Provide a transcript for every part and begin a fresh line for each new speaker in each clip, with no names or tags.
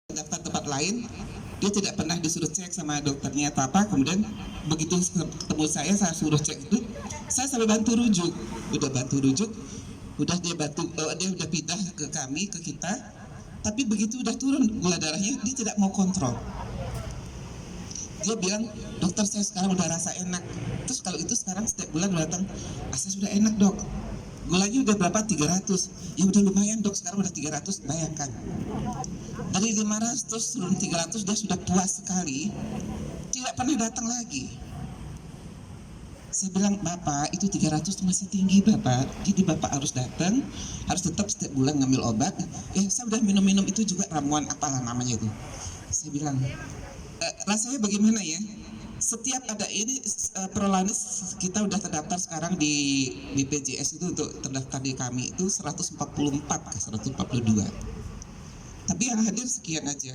daftar tempat lain, dia tidak pernah disuruh cek sama dokternya atau apa. Kemudian begitu ketemu saya suruh cek itu, saya sampai bantu rujuk, udah dia dia udah pindah ke kami, ke kita. Tapi begitu udah turun gula darahnya, dia tidak mau kontrol. Dia bilang, dokter saya sekarang udah rasa enak. Terus kalau itu sekarang setiap bulan datang, saya sudah enak dok, gulanya udah berapa? 300. Ya udah lumayan dok, sekarang udah 300, bayangkan. Dari 500 terus turun 300, dia sudah puas sekali. Tidak pernah datang lagi. Saya bilang, Bapak itu 300 masih tinggi Bapak. Jadi Bapak harus datang, harus tetap setiap bulan ngambil obat. Saya udah minum-minum itu juga ramuan apalah namanya itu. Saya bilang, rasanya bagaimana ya? Setiap ada ini Prolanis kita udah terdaftar sekarang di BPJS itu, untuk terdaftar di kami itu 144 ke 142. Tapi yang hadir sekian aja.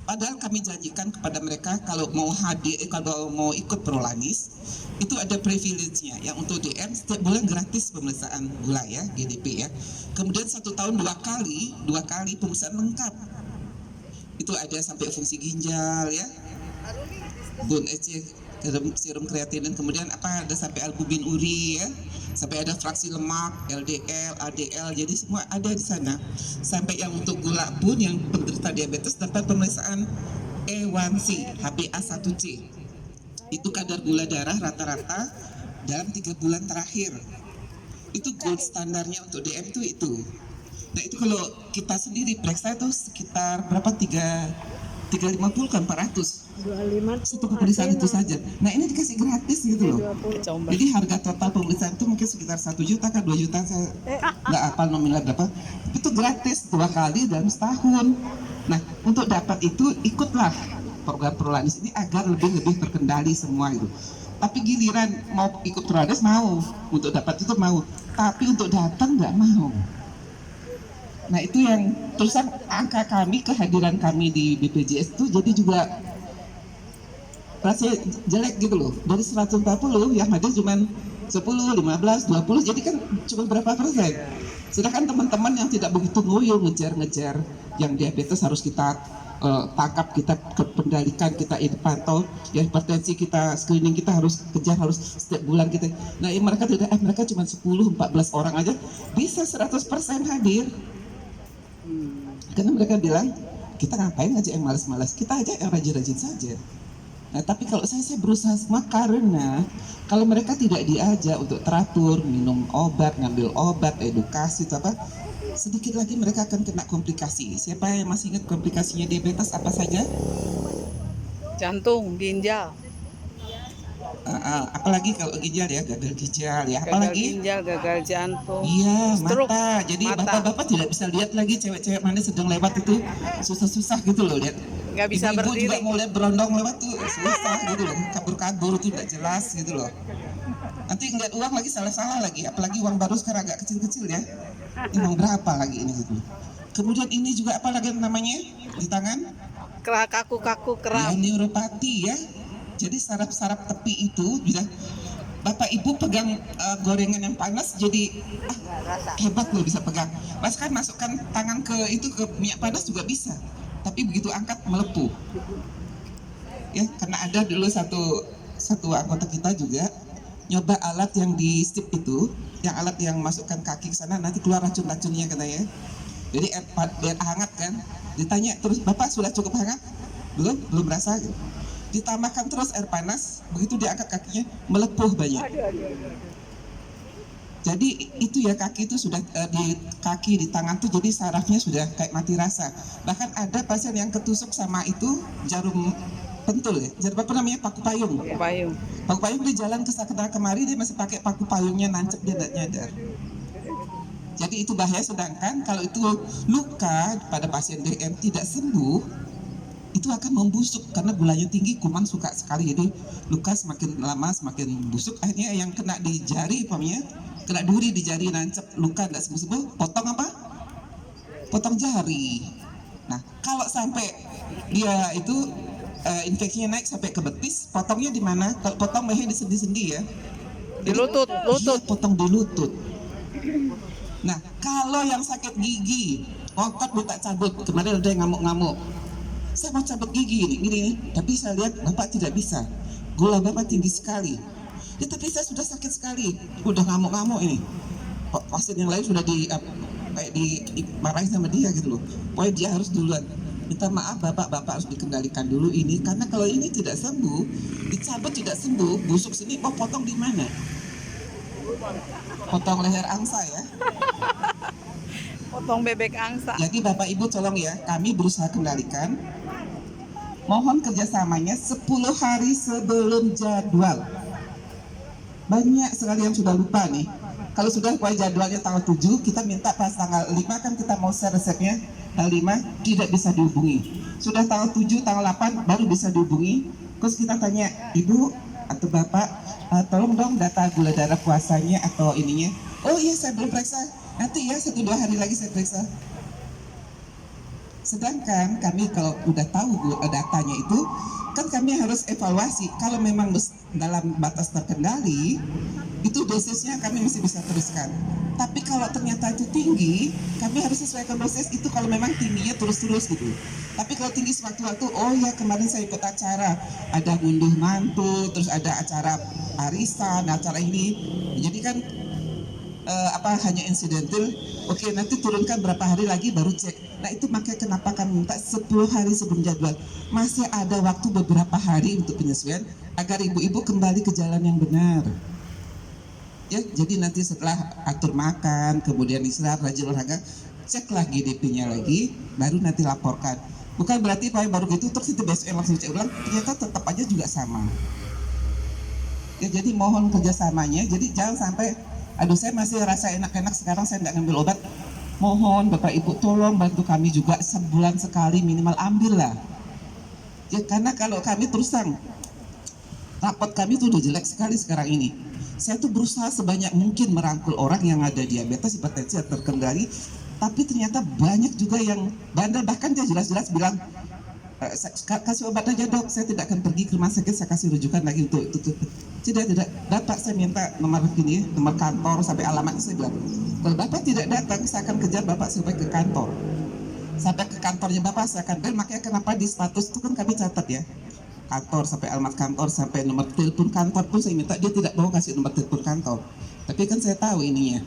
Padahal kami janjikan kepada mereka kalau mau hadir, kalau mau ikut Prolanis itu ada privilege-nya. Yang untuk DM setiap bulan gratis pemeriksaan gula ya, GDP ya. Kemudian 1 tahun 2 kali pemeriksaan lengkap. Itu ada sampai fungsi ginjal ya, bone EC, serum kreatinin, kemudian ada sampai albumin uri ya, sampai ada fraksi lemak, LDL, ADL, jadi semua ada di sana. Sampai yang untuk gula pun, yang penderita diabetes dapat pemeriksaan A1C, HbA1c. Itu kadar gula darah rata-rata dalam 3 bulan terakhir. Itu gold standarnya untuk DM itu. Nah itu kalau kita sendiri periksa itu sekitar berapa, 350 kan 400 satu pemeriksaan itu saja. Nah ini dikasih gratis gitu loh. Jadi harga total pemeriksaan itu mungkin sekitar 1 juta kan 2 juta, saya nggak hafal nominal berapa. Itu gratis 2 kali dalam setahun. Nah untuk dapat itu ikutlah program Prolanis ini agar lebih terkendali semua itu. Tapi giliran mau ikut Prolanis mau, untuk dapat itu mau, tapi untuk datang nggak mau. Nah itu yang terusan angka kami, kehadiran kami di BPJS itu jadi juga rasanya jelek gitu loh. Dari 140 yang hadir cuma 10, 15, 20, jadi kan cuma berapa persen. Sedangkan teman-teman yang tidak begitu ngoyo ngejar yang diabetes harus kita tangkap, kita kendalikan, kita pantau, yang hipertensi kita screening, kita harus kejar, harus setiap bulan kita. Nah mereka tidak, mereka cuma 10, 14 orang aja bisa 100% hadir. Karena mereka bilang, kita ngapain aja yang malas-malas, kita aja yang rajin-rajin saja. Nah tapi kalau saya berusaha semua karena kalau mereka tidak diajak untuk teratur, minum obat, ngambil obat, edukasi itu apa, sedikit lagi mereka akan kena komplikasi. Siapa yang masih ingat komplikasinya diabetes apa saja?
Jantung, ginjal.
Apalagi kalau ginjal ya, gagal ginjal ya, apalagi
ginjal, gagal jantung,
iya,
stroke,
mata. Jadi bapak-bapak tidak bisa lihat lagi cewek-cewek mana sedang lewat itu, susah-susah gitu loh lihat.
nggak bisa
Ibu
berdiri.
juga mau lihat berondong lewat tuh susah gitu loh, kabur-kabur tuh tidak jelas gitu loh. Nanti ngeliat uang lagi salah-salah lagi, apalagi uang baru sekarang agak kecil-kecil ya. Ini uang berapa lagi ini gitu. Kemudian ini juga apa lagi namanya di tangan?
Kaku-kaku,
Ya,
kram.
neuropati ya. Jadi saraf-saraf tepi itu bisa Bapak Ibu pegang gorengan yang panas jadi hebat loh bisa pegang. Bahkan masukkan tangan ke minyak panas juga bisa. Tapi begitu angkat melepuh. Ya, karena ada dulu satu anggota kita juga nyoba alat yang di stip itu, yang alat yang masukkan kaki ke sana nanti keluar racun-racunnya katanya. Jadi air hangat kan. Ditanya terus, Bapak sudah cukup hangat? Belum berasa gitu. Ditambahkan terus air panas, begitu diangkat kakinya melepuh banyak. Jadi itu ya, kaki itu sudah di tangan tuh jadi sarafnya sudah kayak mati rasa. Bahkan ada pasien yang ketusuk sama itu jarum pentul ya, jarum apa namanya, paku payung. Paku payung di jalan kesana kemari dia masih pakai paku payungnya, nancep, dia tidak nyadar. Jadi itu bahaya. Sedangkan kalau itu luka pada pasien DM tidak sembuh, itu akan membusuk karena gulanya tinggi, kuman suka sekali. Jadi luka semakin lama semakin busuk. Akhirnya yang kena di jari, kena duri di jari, nancep, luka tidak sembuh-sembuh, potong apa? Potong jari. Nah kalau sampai dia itu infeksinya naik sampai ke betis, potongnya di mana? Kalau potong lehernya di sendi-sendi ya.
Di lutut.
Iya, potong di lutut. Nah kalau yang sakit gigi, otot minta cabut, kemarin ada yang ngamuk-ngamuk. Saya mau cabut gigi ini, tapi saya lihat bapak tidak bisa. Gula bapak tinggi sekali. Ya tapi saya sudah sakit sekali, udah ngamuk-ngamuk ini. Pasien yang lain sudah kayak dimarahin sama dia gitu loh. Pokoknya dia harus duluan. Minta maaf bapak harus dikendalikan dulu ini, karena kalau ini tidak sembuh, dicabut tidak sembuh, busuk sini mau potong di mana? Potong leher angsa ya.
Potong bebek angsa.
Jadi Bapak Ibu tolong ya, kami berusaha kendalikan. Mohon kerjasamanya 10 hari sebelum jadwal. Banyak sekali yang sudah lupa nih. Kalau sudah pokoknya jadwalnya tanggal 7, kita minta pas tanggal 5 kan kita mau share resepnya. Tanggal 5 tidak bisa dihubungi. Sudah tanggal 7, tanggal 8 baru bisa dihubungi. Terus kita tanya, Ibu atau Bapak, tolong dong data gula darah puasanya atau ininya. Oh iya saya belum periksa. Nanti ya 1-2 hari lagi saya periksa. Sedangkan kami kalau udah tahu datanya itu, kan kami harus evaluasi. Kalau memang dalam batas terkendali, itu dosisnya kami masih bisa teruskan. Tapi kalau ternyata itu tinggi, kami harus sesuaikan dosis itu kalau memang tingginya terus-terus gitu. Tapi kalau tinggi sewaktu-waktu, oh ya kemarin saya ikut acara, ada ngunduh mantu, terus ada acara arisan, acara ini. Jadi kan hanya insidental. Oke, nanti turunkan berapa hari lagi baru cek. Nah itu makanya kenapa kami minta 10 hari sebelum jadwal. Masih ada waktu beberapa hari untuk penyesuaian agar ibu-ibu kembali ke jalan yang benar. Ya, jadi nanti setelah atur makan, kemudian istirahat, rajin olahraga, ceklah GDP-nya lagi, baru nanti laporkan. Bukan berarti baru gitu terus itu besok langsung cek ulang, ternyata tetap aja juga sama. Ya, jadi mohon kerjasamanya. Jadi jangan sampai aduh saya masih rasa enak-enak sekarang saya nggak ngambil obat. Mohon Bapak Ibu tolong bantu kami juga sebulan sekali minimal ambillah. Ya karena kalau kami terusang rapot kami tuh udah jelek sekali sekarang ini. Saya tuh berusaha sebanyak mungkin merangkul orang yang ada diabetes, hipertensi terkendali, tapi ternyata banyak juga yang bandel, bahkan dia jelas-jelas bilang kasih obat aja dok, saya tidak akan pergi ke rumah sakit, saya kasih rujukan lagi untuk itu. Tidak dapat, saya minta nomor ini, nomor kantor sampai alamat. Saya bilang kalau bapak tidak datang, saya akan kejar bapak sampai ke kantor, sampai ke kantornya bapak saya akan bel. Makanya kenapa di status itu kan kami catat ya, kantor sampai alamat kantor sampai nomor telepon kantor pun saya minta dia tidak mau kasih nomor telepon kantor. Tapi kan saya tahu ininya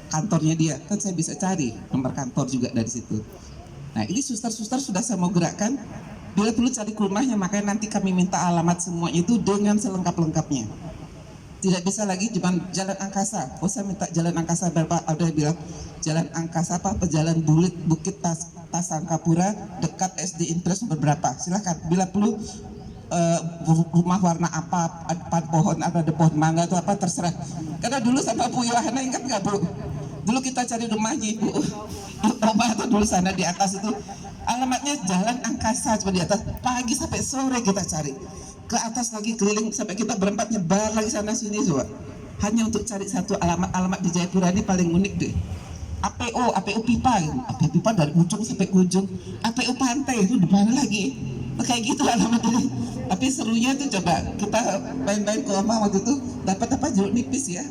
kantornya dia, kan saya bisa cari nomor kantor juga dari situ. Nah ini suster-suster sudah saya mau gerakkan, bila perlu cari ke rumahnya, makanya nanti kami minta alamat semua itu dengan selengkap-lengkapnya. Tidak bisa lagi cuma jalan angkasa. Oh saya minta jalan angkasa, Bapak ada bilang jalan angkasa apa jalan Bukit Tasangkapura dekat SD Impres berapa, silakan. Bila perlu rumah warna apa, ada pohon, ada pohon mangga atau apa terserah. Karena dulu sama Bu Yohana ingat nggak Bu? Dulu kita cari rumahnya Ibu Oma atau dulu sana di atas itu alamatnya jalan angkasa, cuma di atas pagi sampai sore kita cari, ke atas lagi keliling sampai kita berempat nyebar lagi sana sini coba, hanya untuk cari satu alamat di Jayapura. Ini paling unik deh. APO pipa gitu. APO pipa dari ujung sampai ujung, APO pantai itu di mana lagi, kayak gitu alamat ini. Tapi serunya tuh coba kita main-main ke Oma waktu itu dapat apa jeruk nipis ya,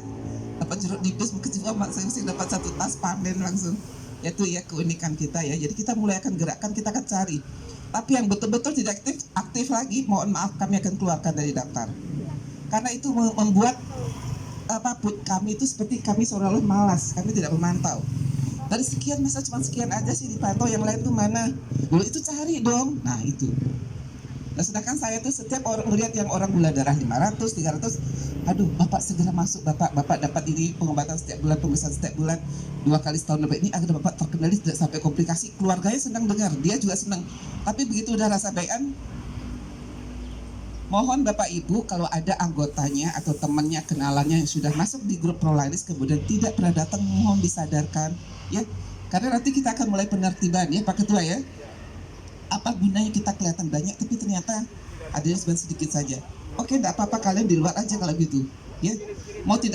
dapat jeruk nipis kecil masing-masing dapat satu tas panen langsung. Itu ya keunikan kita ya. Jadi kita mulai akan gerakkan, kita akan cari. Tapi yang betul-betul tidak aktif lagi, mohon maaf kami akan keluarkan dari daftar. Karena itu membuat kami itu seperti kami seolah-olah malas, kami tidak memantau. Dari sekian masa cuma sekian aja sih dipantau, yang lain tuh mana? Dulu itu cari dong. Nah itu. Nah sedangkan saya tuh setiap orang melihat yang orang gula darah 500, 300, aduh Bapak segera masuk, Bapak dapat ini pengobatan setiap bulan, pemeriksaan setiap bulan 2 kali setahun lebih ini agar Bapak terkendali tidak sampai komplikasi. Keluarganya senang dengar, dia juga senang. Tapi begitu udah rasa bayan, mohon Bapak Ibu kalau ada anggotanya atau temannya, kenalannya yang sudah masuk di grup Prolinis kemudian tidak pernah datang, mohon disadarkan ya. Karena nanti kita akan mulai penertiban ya Pak Ketua ya. Apa gunanya kita kelihatan banyak tapi ternyata ada yang sedikit saja. Oke, enggak apa-apa, kalian di luar aja kalau gitu ya. Mau tidak